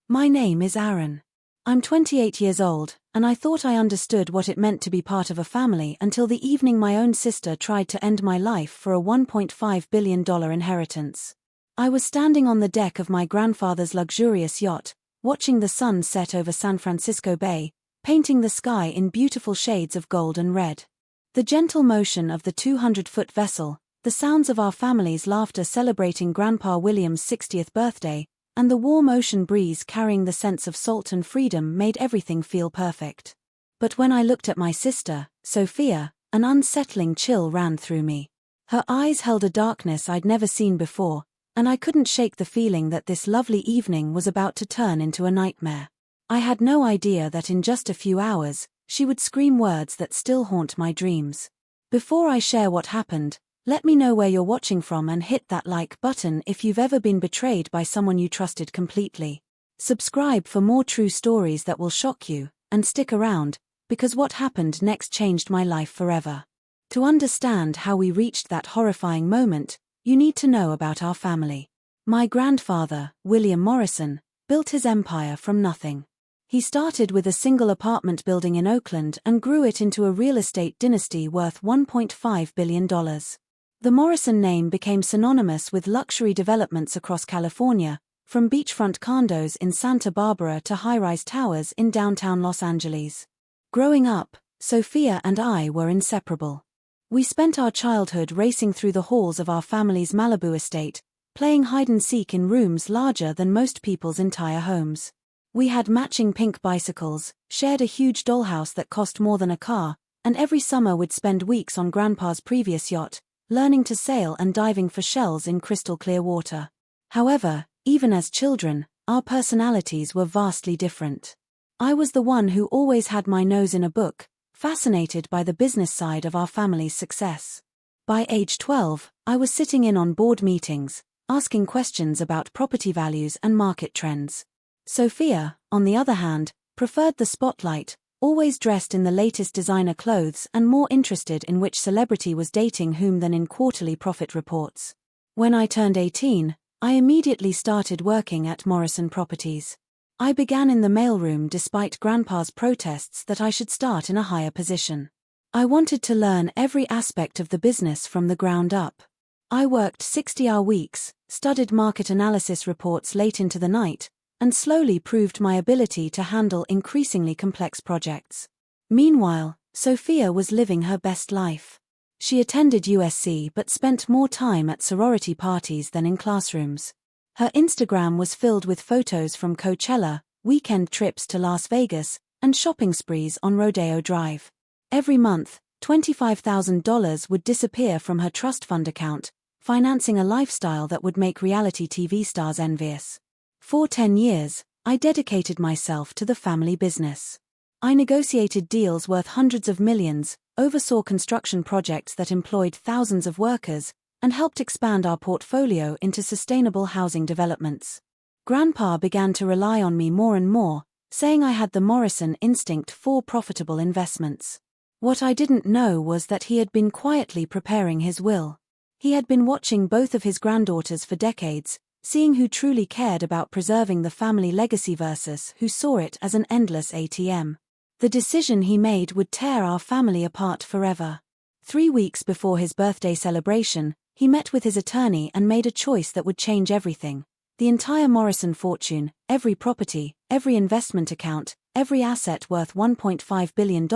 My name is Aaron. I'm 28 years old, and I thought I understood what it meant to be part of a family until the evening my own sister tried to end my life for a $1.5 billion inheritance. I was standing on the deck of my grandfather's luxurious yacht, watching the sun set over San Francisco Bay, painting the sky in beautiful shades of gold and red. The gentle motion of the 200-foot vessel, the sounds of our family's laughter celebrating Grandpa William's 60th birthday, and the warm ocean breeze carrying the sense of salt and freedom made everything feel perfect. But when I looked at my sister, Sophia, an unsettling chill ran through me. Her eyes held a darkness I'd never seen before, and I couldn't shake the feeling that this lovely evening was about to turn into a nightmare. I had no idea that in just a few hours, she would scream words that still haunt my dreams. Before I share what happened, let me know where you're watching from and hit that like button if you've ever been betrayed by someone you trusted completely. Subscribe for more true stories that will shock you, and stick around, because what happened next changed my life forever. To understand how we reached that horrifying moment, you need to know about our family. My grandfather, William Morrison, built his empire from nothing. He started with a single apartment building in Oakland and grew it into a real estate dynasty worth $1.5 billion. The Morrison name became synonymous with luxury developments across California, from beachfront condos in Santa Barbara to high-rise towers in downtown Los Angeles. Growing up, Sophia and I were inseparable. We spent our childhood racing through the halls of our family's Malibu estate, playing hide-and-seek in rooms larger than most people's entire homes. We had matching pink bicycles, shared a huge dollhouse that cost more than a car, and every summer would spend weeks on Grandpa's previous yacht, learning to sail and diving for shells in crystal-clear water. However, even as children, our personalities were vastly different. I was the one who always had my nose in a book, fascinated by the business side of our family's success. By age 12, I was sitting in on board meetings, asking questions about property values and market trends. Sophia, on the other hand, preferred the spotlight, always dressed in the latest designer clothes and more interested in which celebrity was dating whom than in quarterly profit reports. When I turned 18, I immediately started working at Morrison Properties. I began in the mailroom despite Grandpa's protests that I should start in a higher position. I wanted to learn every aspect of the business from the ground up. I worked 60-hour weeks, studied market analysis reports late into the night, and slowly proved my ability to handle increasingly complex projects. Meanwhile, Sophia was living her best life. She attended USC but spent more time at sorority parties than in classrooms. Her Instagram was filled with photos from Coachella, weekend trips to Las Vegas, and shopping sprees on Rodeo Drive. Every month, $25,000 would disappear from her trust fund account, financing a lifestyle that would make reality TV stars envious. For 10 years, I dedicated myself to the family business. I negotiated deals worth hundreds of millions, oversaw construction projects that employed thousands of workers, and helped expand our portfolio into sustainable housing developments. Grandpa began to rely on me more and more, saying I had the Morrison instinct for profitable investments. What I didn't know was that he had been quietly preparing his will. He had been watching both of his granddaughters for decades, seeing who truly cared about preserving the family legacy versus who saw it as an endless ATM. The decision he made would tear our family apart forever. 3 weeks before his birthday celebration, he met with his attorney and made a choice that would change everything. The entire Morrison fortune, every property, every investment account, every asset worth $1.5 billion,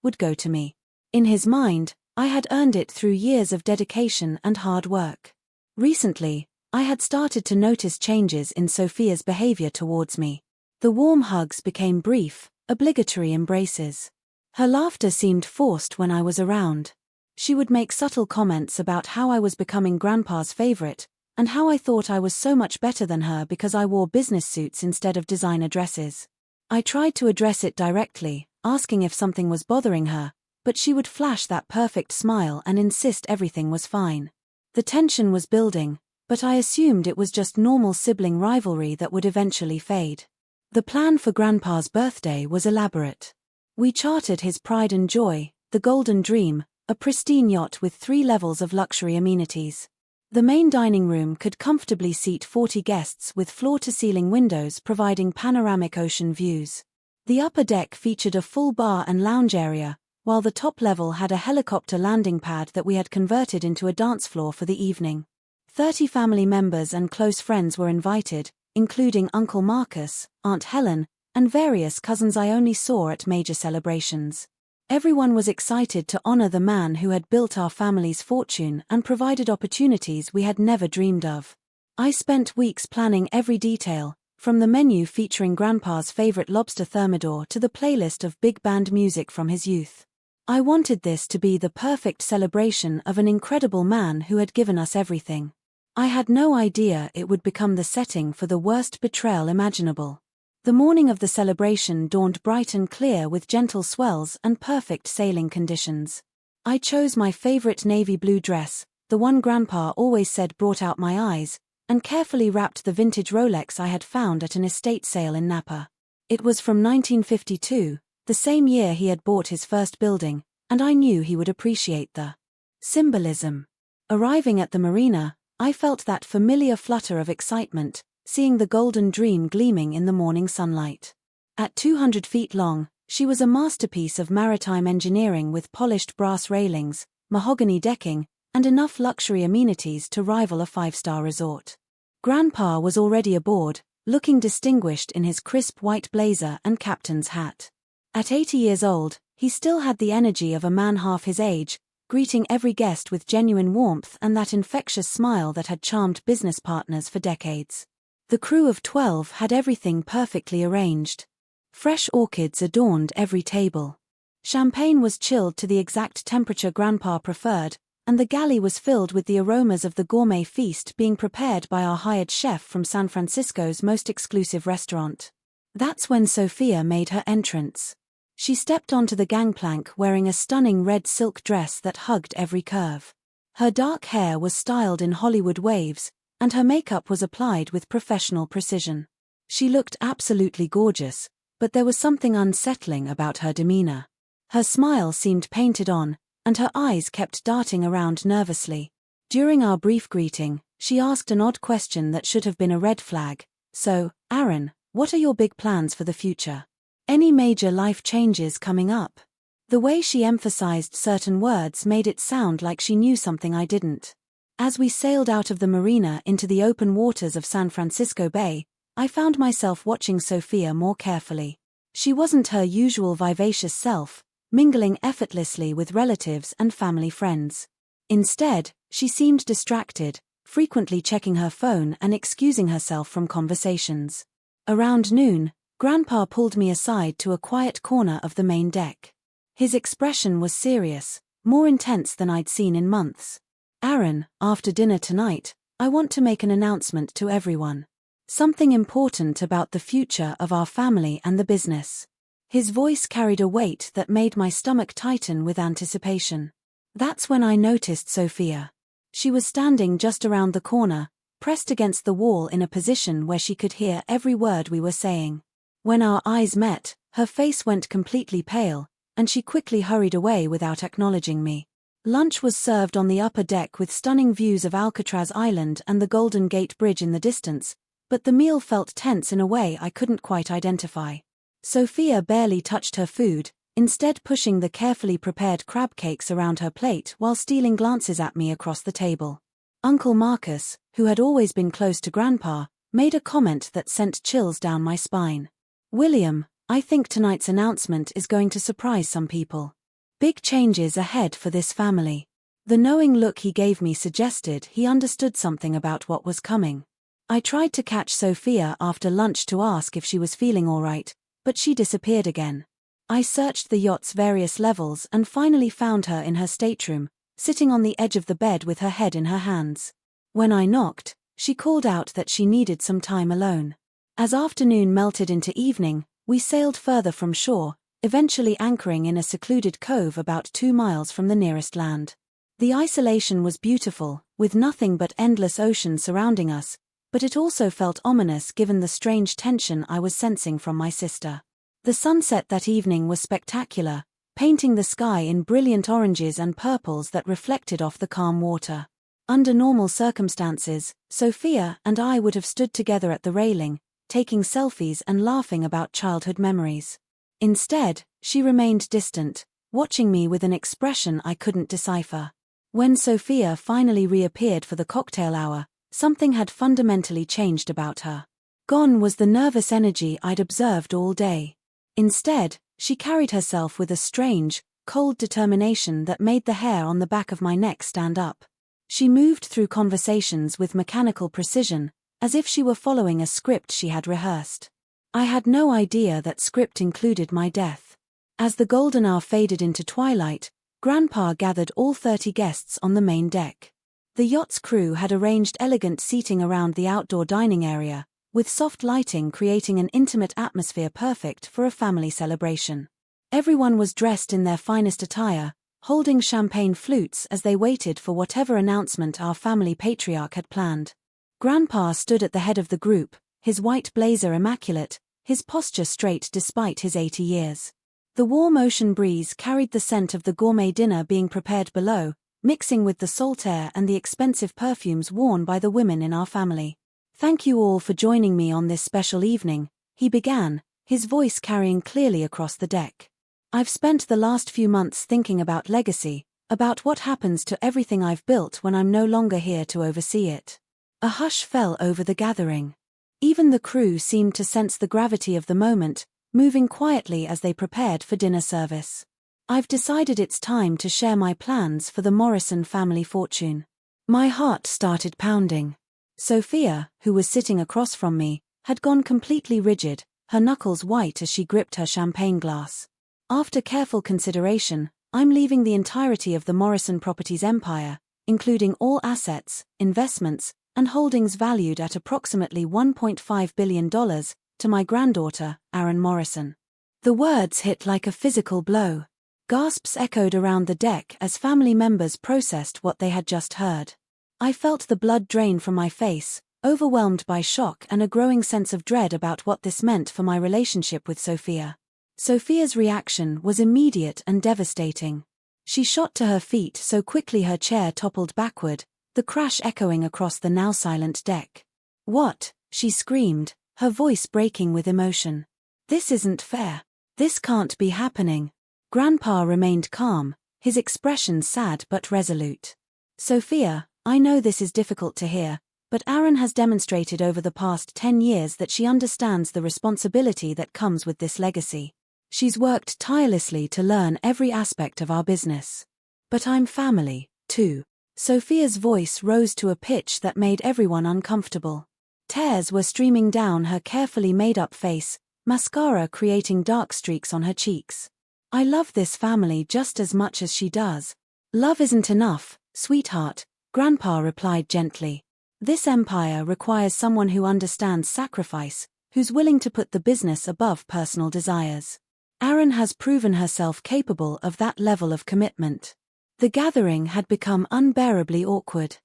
would go to me. In his mind, I had earned it through years of dedication and hard work. Recently, I had started to notice changes in Sophia's behavior towards me. The warm hugs became brief, obligatory embraces. Her laughter seemed forced when I was around. She would make subtle comments about how I was becoming Grandpa's favorite, and how I thought I was so much better than her because I wore business suits instead of designer dresses. I tried to address it directly, asking if something was bothering her, but she would flash that perfect smile and insist everything was fine. The tension was building, but I assumed it was just normal sibling rivalry that would eventually fade. The plan for Grandpa's birthday was elaborate. We chartered his pride and joy, the Golden Dream, a pristine yacht with 3 levels of luxury amenities. The main dining room could comfortably seat 40 guests with floor-to-ceiling windows providing panoramic ocean views. The upper deck featured a full bar and lounge area, while the top level had a helicopter landing pad that we had converted into a dance floor for the evening. 30 family members and close friends were invited, including Uncle Marcus, Aunt Helen, and various cousins I only saw at major celebrations. Everyone was excited to honor the man who had built our family's fortune and provided opportunities we had never dreamed of. I spent weeks planning every detail, from the menu featuring Grandpa's favorite lobster thermidor to the playlist of big band music from his youth. I wanted this to be the perfect celebration of an incredible man who had given us everything. I had no idea it would become the setting for the worst betrayal imaginable. The morning of the celebration dawned bright and clear with gentle swells and perfect sailing conditions. I chose my favorite navy blue dress, the one Grandpa always said brought out my eyes, and carefully wrapped the vintage Rolex I had found at an estate sale in Napa. It was from 1952, the same year he had bought his first building, and I knew he would appreciate the symbolism. Arriving at the marina, I felt that familiar flutter of excitement, seeing the Golden Dream gleaming in the morning sunlight. At 200 feet long, she was a masterpiece of maritime engineering with polished brass railings, mahogany decking, and enough luxury amenities to rival a five-star resort. Grandpa was already aboard, looking distinguished in his crisp white blazer and captain's hat. At 80 years old, he still had the energy of a man half his age, greeting every guest with genuine warmth and that infectious smile that had charmed business partners for decades. The crew of 12 had everything perfectly arranged. Fresh orchids adorned every table. Champagne was chilled to the exact temperature Grandpa preferred, and the galley was filled with the aromas of the gourmet feast being prepared by our hired chef from San Francisco's most exclusive restaurant. That's when Sophia made her entrance. She stepped onto the gangplank wearing a stunning red silk dress that hugged every curve. Her dark hair was styled in Hollywood waves, and her makeup was applied with professional precision. She looked absolutely gorgeous, but there was something unsettling about her demeanor. Her smile seemed painted on, and her eyes kept darting around nervously. During our brief greeting, she asked an odd question that should have been a red flag. "So, Aaron, what are your big plans for the future? Any major life changes coming up?" The way she emphasized certain words made it sound like she knew something I didn't. As we sailed out of the marina into the open waters of San Francisco Bay, I found myself watching Sophia more carefully. She wasn't her usual vivacious self, mingling effortlessly with relatives and family friends. Instead, she seemed distracted, frequently checking her phone and excusing herself from conversations. Around noon, Grandpa pulled me aside to a quiet corner of the main deck. His expression was serious, more intense than I'd seen in months. "Aaron, after dinner tonight, I want to make an announcement to everyone. Something important about the future of our family and the business." His voice carried a weight that made my stomach tighten with anticipation. That's when I noticed Sophia. She was standing just around the corner, pressed against the wall in a position where she could hear every word we were saying. When our eyes met, her face went completely pale, and she quickly hurried away without acknowledging me. Lunch was served on the upper deck with stunning views of Alcatraz Island and the Golden Gate Bridge in the distance, but the meal felt tense in a way I couldn't quite identify. Sophia barely touched her food, instead pushing the carefully prepared crab cakes around her plate while stealing glances at me across the table. Uncle Marcus, who had always been close to Grandpa, made a comment that sent chills down my spine. "William, I think tonight's announcement is going to surprise some people. Big changes ahead for this family." The knowing look he gave me suggested he understood something about what was coming. I tried to catch Sophia after lunch to ask if she was feeling all right, but she disappeared again. I searched the yacht's various levels and finally found her in her stateroom, sitting on the edge of the bed with her head in her hands. When I knocked, she called out that she needed some time alone. As afternoon melted into evening, we sailed further from shore, eventually anchoring in a secluded cove about 2 miles from the nearest land. The isolation was beautiful, with nothing but endless ocean surrounding us, but it also felt ominous given the strange tension I was sensing from my sister. The sunset that evening was spectacular, painting the sky in brilliant oranges and purples that reflected off the calm water. Under normal circumstances, Sophia and I would have stood together at the railing, taking selfies and laughing about childhood memories. Instead, she remained distant, watching me with an expression I couldn't decipher. When Sophia finally reappeared for the cocktail hour, something had fundamentally changed about her. Gone was the nervous energy I'd observed all day. Instead, she carried herself with a strange, cold determination that made the hair on the back of my neck stand up. She moved through conversations with mechanical precision, as if she were following a script she had rehearsed. I had no idea that script included my death. As the golden hour faded into twilight, Grandpa gathered all 30 guests on the main deck. The yacht's crew had arranged elegant seating around the outdoor dining area, with soft lighting creating an intimate atmosphere perfect for a family celebration. Everyone was dressed in their finest attire, holding champagne flutes as they waited for whatever announcement our family patriarch had planned. Grandpa stood at the head of the group, his white blazer immaculate, his posture straight despite his 80 years. The warm ocean breeze carried the scent of the gourmet dinner being prepared below, mixing with the salt air and the expensive perfumes worn by the women in our family. "Thank you all for joining me on this special evening," he began, his voice carrying clearly across the deck. "I've spent the last few months thinking about legacy, about what happens to everything I've built when I'm no longer here to oversee it." A hush fell over the gathering. Even the crew seemed to sense the gravity of the moment, moving quietly as they prepared for dinner service. "I've decided it's time to share my plans for the Morrison family fortune." My heart started pounding. Sophia, who was sitting across from me, had gone completely rigid, her knuckles white as she gripped her champagne glass. "After careful consideration, I'm leaving the entirety of the Morrison Properties empire, including all assets, investments, and holdings valued at approximately $1.5 billion, to my granddaughter, Aaron Morrison." The words hit like a physical blow. Gasps echoed around the deck as family members processed what they had just heard. I felt the blood drain from my face, overwhelmed by shock and a growing sense of dread about what this meant for my relationship with Sophia. Sophia's reaction was immediate and devastating. She shot to her feet so quickly her chair toppled backward, the crash echoing across the now silent deck. "What?" she screamed, her voice breaking with emotion. "This isn't fair. This can't be happening." Grandpa remained calm, his expression sad but resolute. "Sophia, I know this is difficult to hear, but Aaron has demonstrated over the past 10 years that she understands the responsibility that comes with this legacy. She's worked tirelessly to learn every aspect of our business. But I'm family, too." Sophia's voice rose to a pitch that made everyone uncomfortable. Tears were streaming down her carefully made-up face, mascara creating dark streaks on her cheeks. "I love this family just as much as she does." "Love isn't enough, sweetheart," Grandpa replied gently. "This empire requires someone who understands sacrifice, who's willing to put the business above personal desires. Aaron has proven herself capable of that level of commitment." The gathering had become unbearably awkward.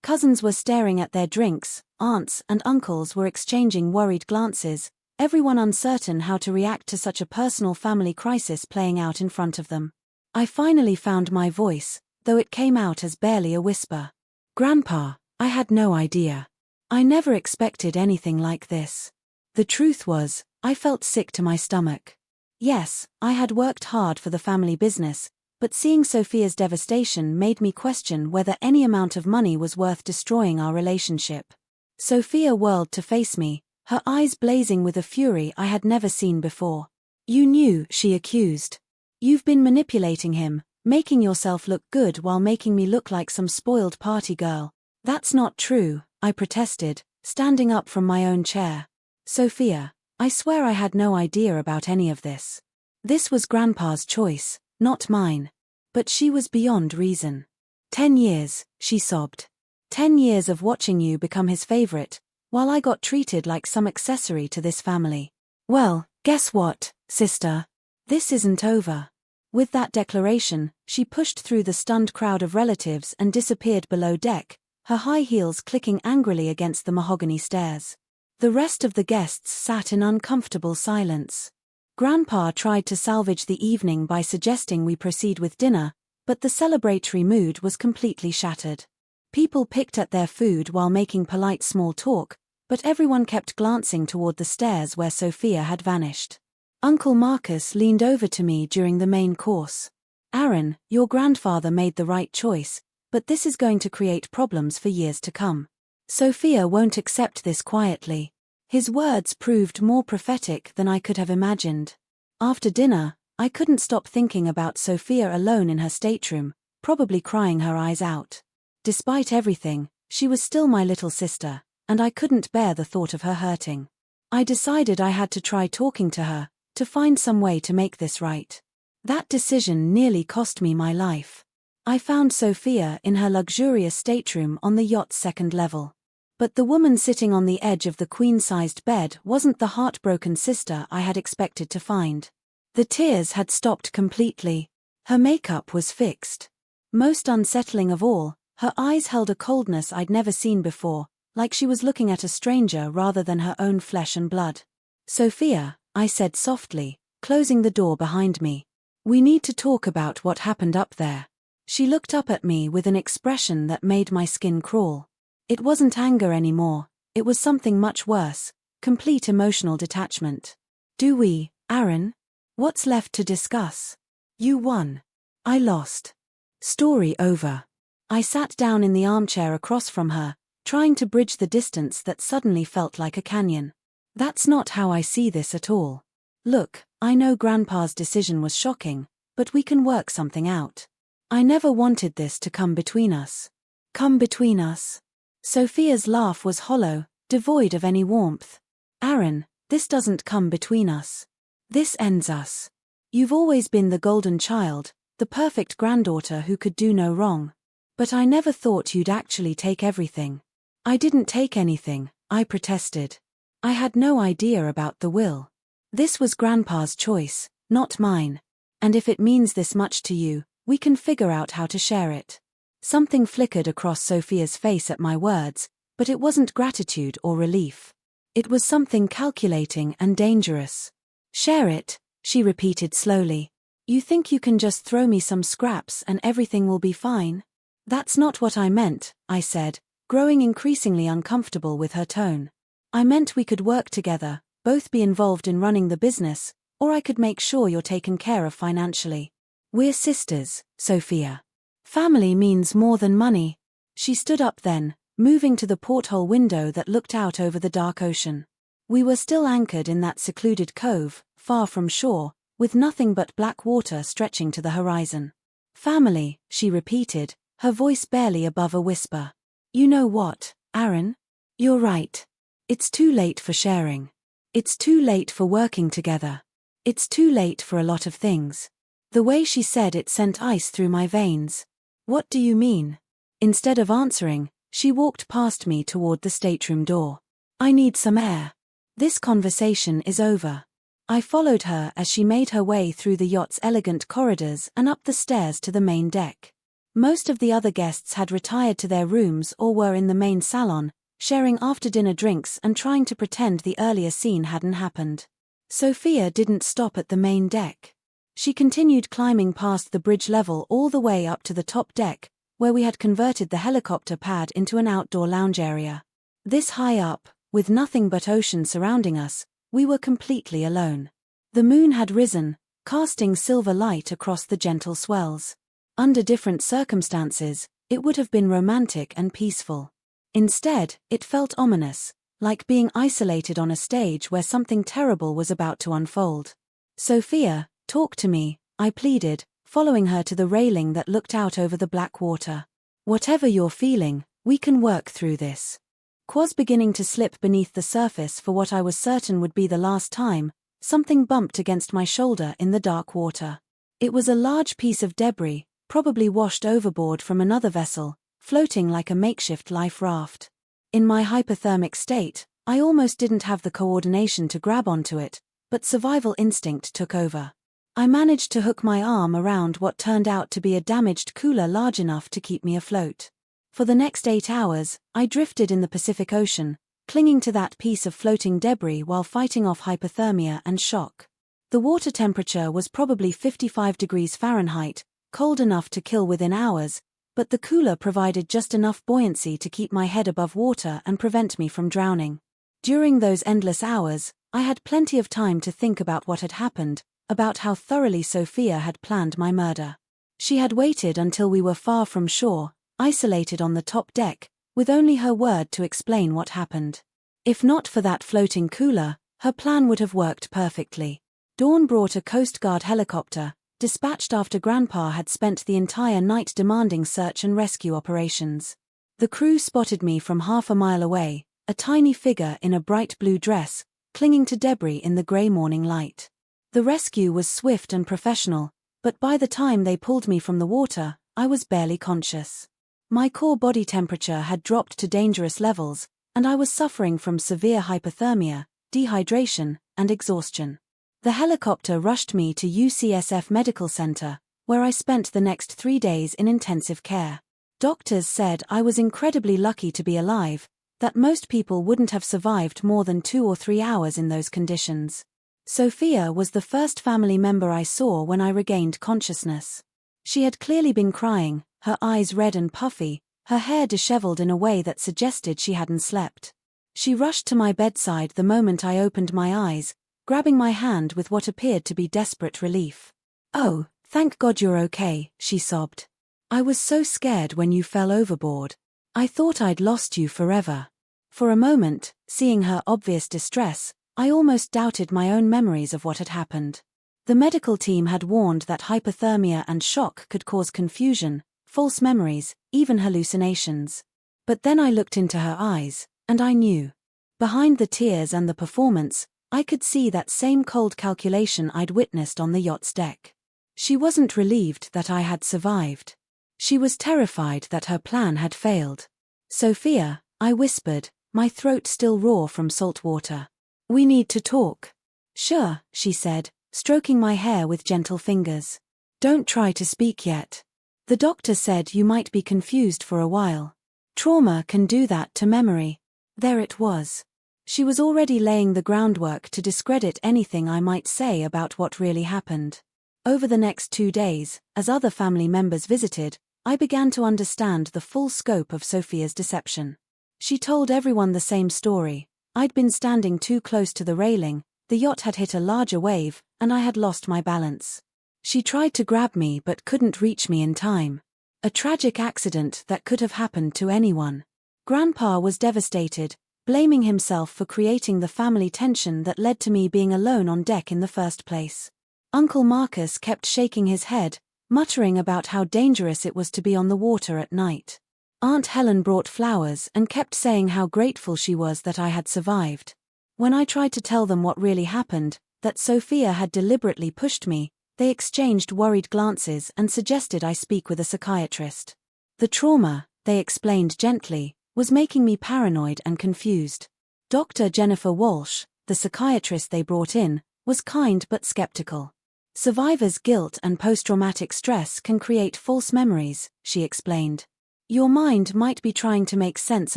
Cousins were staring at their drinks, aunts and uncles were exchanging worried glances, everyone uncertain how to react to such a personal family crisis playing out in front of them. I finally found my voice, though it came out as barely a whisper. "Grandpa, I had no idea. I never expected anything like this." The truth was, I felt sick to my stomach. Yes, I had worked hard for the family business, but seeing Sophia's devastation made me question whether any amount of money was worth destroying our relationship. Sophia whirled to face me, her eyes blazing with a fury I had never seen before. "You knew," she accused. "You've been manipulating him, making yourself look good while making me look like some spoiled party girl." "That's not true," I protested, standing up from my own chair. "Sophia, I swear I had no idea about any of this. This was Grandpa's choice, not mine." But she was beyond reason. 10 years, she sobbed. 10 years of watching you become his favorite, while I got treated like some accessory to this family. "Well, guess what, sister? This isn't over." With that declaration, she pushed through the stunned crowd of relatives and disappeared below deck, her high heels clicking angrily against the mahogany stairs. The rest of the guests sat in uncomfortable silence. Grandpa tried to salvage the evening by suggesting we proceed with dinner, but the celebratory mood was completely shattered. People picked at their food while making polite small talk, but everyone kept glancing toward the stairs where Sophia had vanished. Uncle Marcus leaned over to me during the main course. "Aaron, your grandfather made the right choice, but this is going to create problems for years to come. Sophia won't accept this quietly." His words proved more prophetic than I could have imagined. After dinner, I couldn't stop thinking about Sophia alone in her stateroom, probably crying her eyes out. Despite everything, she was still my little sister, and I couldn't bear the thought of her hurting. I decided I had to try talking to her, to find some way to make this right. That decision nearly cost me my life. I found Sophia in her luxurious stateroom on the yacht's second level. But the woman sitting on the edge of the queen-sized bed wasn't the heartbroken sister I had expected to find. The tears had stopped completely. Her makeup was fixed. Most unsettling of all, her eyes held a coldness I'd never seen before, like she was looking at a stranger rather than her own flesh and blood. "Sophia," I said softly, closing the door behind me. "We need to talk about what happened up there." She looked up at me with an expression that made my skin crawl. It wasn't anger anymore, it was something much worse, complete emotional detachment. "Do we, Aaron? What's left to discuss? You won. I lost. Story over." I sat down in the armchair across from her, trying to bridge the distance that suddenly felt like a canyon. "That's not how I see this at all. Look, I know Grandpa's decision was shocking, but we can work something out. I never wanted this to come between us." "Come between us?" Sophia's laugh was hollow, devoid of any warmth. "Aaron, this doesn't come between us. This ends us. You've always been the golden child, the perfect granddaughter who could do no wrong. But I never thought you'd actually take everything." "I didn't take anything," I protested. "I had no idea about the will. This was Grandpa's choice, not mine. And if it means this much to you, we can figure out how to share it." Something flickered across Sophia's face at my words, but it wasn't gratitude or relief. It was something calculating and dangerous. "Share it," she repeated slowly. "You think you can just throw me some scraps and everything will be fine?" "That's not what I meant," I said, growing increasingly uncomfortable with her tone. "I meant we could work together, both be involved in running the business, or I could make sure you're taken care of financially. We're sisters, Sophia. Family means more than money." She stood up then, moving to the porthole window that looked out over the dark ocean. We were still anchored in that secluded cove, far from shore, with nothing but black water stretching to the horizon. "Family," she repeated, her voice barely above a whisper. "You know what, Aaron? You're right. It's too late for sharing. It's too late for working together. It's too late for a lot of things." The way she said it sent ice through my veins. "What do you mean?" Instead of answering, she walked past me toward the stateroom door. "I need some air. This conversation is over." I followed her as she made her way through the yacht's elegant corridors and up the stairs to the main deck. Most of the other guests had retired to their rooms or were in the main salon, sharing after-dinner drinks and trying to pretend the earlier scene hadn't happened. Sophia didn't stop at the main deck. She continued climbing past the bridge level all the way up to the top deck, where we had converted the helicopter pad into an outdoor lounge area. This high up, with nothing but ocean surrounding us, we were completely alone. The moon had risen, casting silver light across the gentle swells. Under different circumstances, it would have been romantic and peaceful. Instead, it felt ominous, like being isolated on a stage where something terrible was about to unfold. "Sophia, talk to me," I pleaded, following her to the railing that looked out over the black water. "Whatever you're feeling, we can work through this." Quas beginning to slip beneath the surface for what I was certain would be the last time, something bumped against my shoulder in the dark water. It was a large piece of debris, probably washed overboard from another vessel, floating like a makeshift life raft. In my hypothermic state, I almost didn't have the coordination to grab onto it, but survival instinct took over. I managed to hook my arm around what turned out to be a damaged cooler large enough to keep me afloat. For the next 8 hours, I drifted in the Pacific Ocean, clinging to that piece of floating debris while fighting off hypothermia and shock. The water temperature was probably 55 degrees Fahrenheit, cold enough to kill within hours, but the cooler provided just enough buoyancy to keep my head above water and prevent me from drowning. During those endless hours, I had plenty of time to think about what had happened, about how thoroughly Sophia had planned my murder. She had waited until we were far from shore, isolated on the top deck, with only her word to explain what happened. If not for that floating cooler, her plan would have worked perfectly. Dawn brought a Coast Guard helicopter, dispatched after Grandpa had spent the entire night demanding search and rescue operations. The crew spotted me from half a mile away, a tiny figure in a bright blue dress, clinging to debris in the grey morning light. The rescue was swift and professional, but by the time they pulled me from the water, I was barely conscious. My core body temperature had dropped to dangerous levels, and I was suffering from severe hypothermia, dehydration, and exhaustion. The helicopter rushed me to UCSF Medical Center, where I spent the next 3 days in intensive care. Doctors said I was incredibly lucky to be alive, that most people wouldn't have survived more than 2 or 3 hours in those conditions. Sophia was the first family member I saw when I regained consciousness. She had clearly been crying, her eyes red and puffy, her hair disheveled in a way that suggested she hadn't slept. She rushed to my bedside the moment I opened my eyes, grabbing my hand with what appeared to be desperate relief. "Oh, thank God you're okay," she sobbed. "I was so scared when you fell overboard. I thought I'd lost you forever." For a moment, seeing her obvious distress, I almost doubted my own memories of what had happened. The medical team had warned that hypothermia and shock could cause confusion, false memories, even hallucinations. But then I looked into her eyes, and I knew. Behind the tears and the performance, I could see that same cold calculation I'd witnessed on the yacht's deck. She wasn't relieved that I had survived. She was terrified that her plan had failed. "Sophia," I whispered, my throat still raw from salt water. "We need to talk." "Sure," she said, stroking my hair with gentle fingers. "Don't try to speak yet. The doctor said you might be confused for a while. Trauma can do that to memory." There it was. She was already laying the groundwork to discredit anything I might say about what really happened. Over the next 2 days, as other family members visited, I began to understand the full scope of Sophia's deception. She told everyone the same story. I'd been standing too close to the railing, the yacht had hit a larger wave, and I had lost my balance. She tried to grab me but couldn't reach me in time. A tragic accident that could have happened to anyone. Grandpa was devastated, blaming himself for creating the family tension that led to me being alone on deck in the first place. Uncle Marcus kept shaking his head, muttering about how dangerous it was to be on the water at night. Aunt Helen brought flowers and kept saying how grateful she was that I had survived. When I tried to tell them what really happened, that Sophia had deliberately pushed me, they exchanged worried glances and suggested I speak with a psychiatrist. The trauma, they explained gently, was making me paranoid and confused. Dr. Jennifer Walsh, the psychiatrist they brought in, was kind but skeptical. "Survivor's guilt and post-traumatic stress can create false memories," she explained. "Your mind might be trying to make sense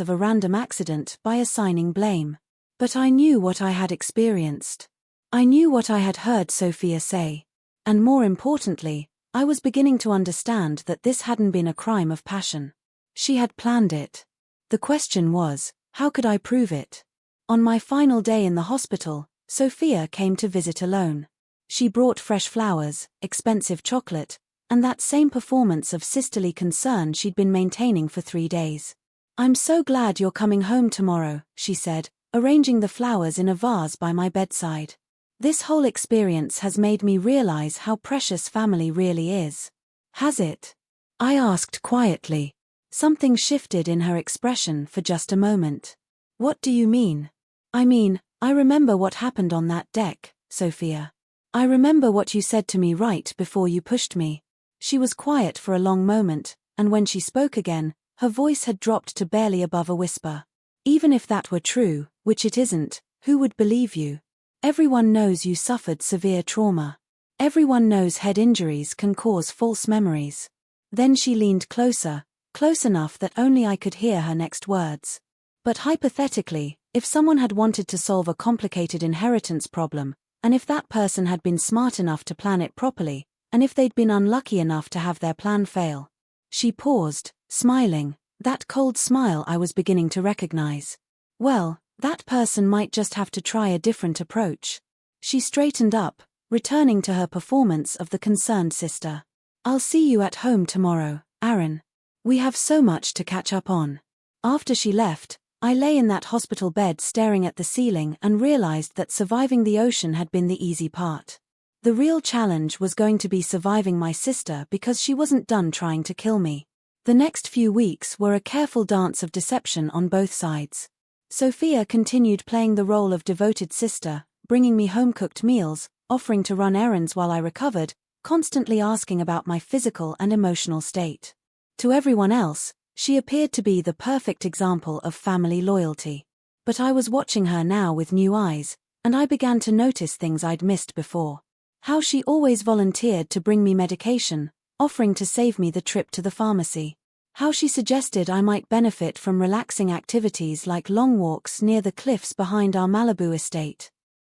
of a random accident by assigning blame." But I knew what I had experienced. I knew what I had heard Sophia say. And more importantly, I was beginning to understand that this hadn't been a crime of passion. She had planned it. The question was, how could I prove it? On my final day in the hospital, Sophia came to visit alone. She brought fresh flowers, expensive chocolate, and that same performance of sisterly concern she'd been maintaining for 3 days. "I'm so glad you're coming home tomorrow," she said, arranging the flowers in a vase by my bedside. "This whole experience has made me realize how precious family really is." "Has it?" I asked quietly. Something shifted in her expression for just a moment. "What do you mean?" "I mean, I remember what happened on that deck, Sophia. I remember what you said to me right before you pushed me." She was quiet for a long moment, and when she spoke again, her voice had dropped to barely above a whisper. "Even if that were true, which it isn't, who would believe you? Everyone knows you suffered severe trauma. Everyone knows head injuries can cause false memories." Then she leaned closer, close enough that only I could hear her next words. "But hypothetically, if someone had wanted to solve a complicated inheritance problem, and if that person had been smart enough to plan it properly, and if they'd been unlucky enough to have their plan fail, She paused, smiling, that cold smile I was beginning to recognize. Well, that person might just have to try a different approach. She straightened up, returning to her performance of the concerned sister. I'll see you at home tomorrow, Aaron. We have so much to catch up on. After she left, I lay in that hospital bed staring at the ceiling and realized that surviving the ocean had been the easy part. The real challenge was going to be surviving my sister because she wasn't done trying to kill me. The next few weeks were a careful dance of deception on both sides. Sophia continued playing the role of devoted sister, bringing me home-cooked meals, offering to run errands while I recovered, constantly asking about my physical and emotional state. To everyone else, she appeared to be the perfect example of family loyalty. But I was watching her now with new eyes, and I began to notice things I'd missed before. How she always volunteered to bring me medication, offering to save me the trip to the pharmacy. How she suggested I might benefit from relaxing activities like long walks near the cliffs behind our Malibu estate.